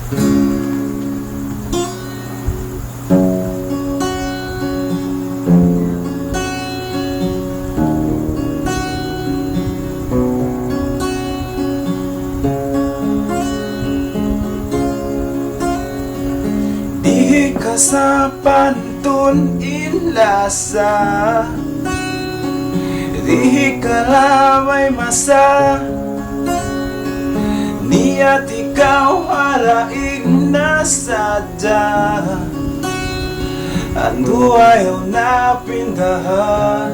Di ka sa pantun inlasa, di ka lamay masa, niya't ikaw halaig na sadya. Ano ayaw na pindahan,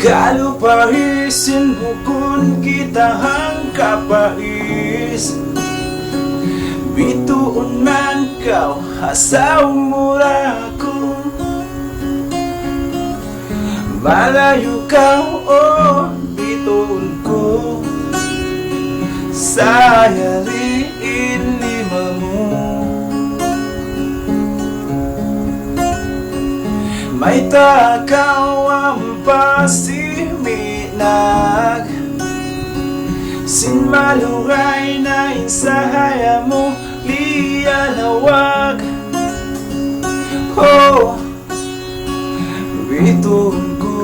kaluparisin mo kung kita hang kapais. Bituon man kau hasaw mura ko, malayo kau bituon ko, sayariin lima mo. May takaw ang pasiminag, sinmalungay na insahaya mo liyanawag. Oh, bituon ko,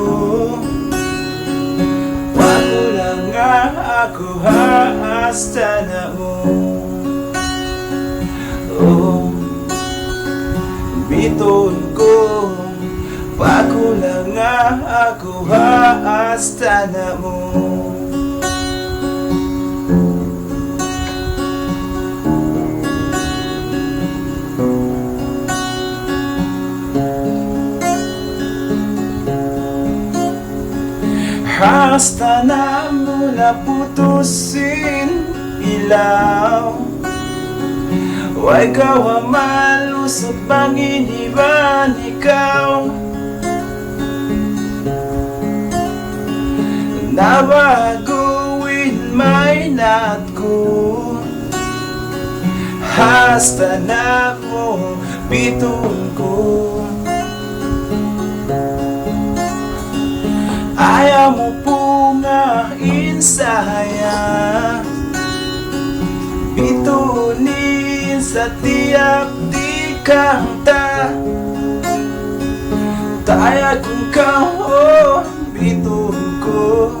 wala nga ako hasta na mo. Oh, bituon ko, wala nga ako hasta na mo. Hasta na mo naputusin ilaw, huwag ka malusot bang iniban ikaw. Nabaguin may nat ko, hasta na mo bituon ko. Ayaw mo po nga insaya, bituunin sa tiyak di kanta. Taya kung kao bituon ko,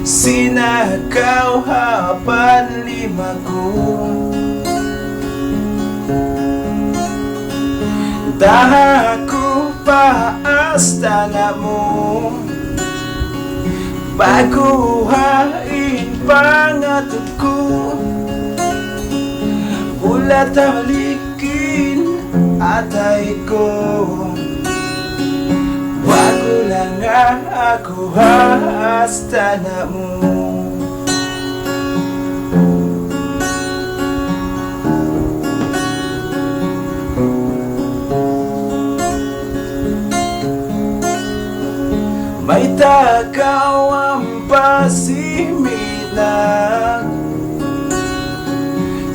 sinakaw hapan lima ko. Dahako pa hasta na mo, baguhain pangatod ko. Ulat halikin atay ko, bago lang ako hasta na mo. May takaw ang pasiminag,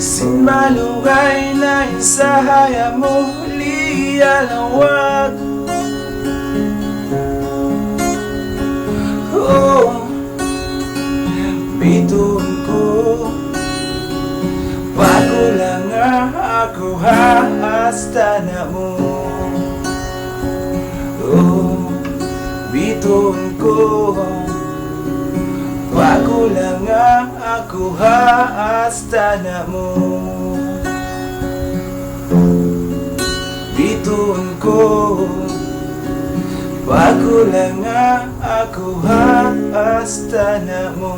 sinmalungay na insahaya mo liyanawag. Oh, bituon ko, bago lang ako hasta na mo. Oh, bituon ko, bago lang ako hasta na mo. Bituon ko, bago lang ako hasta na mo.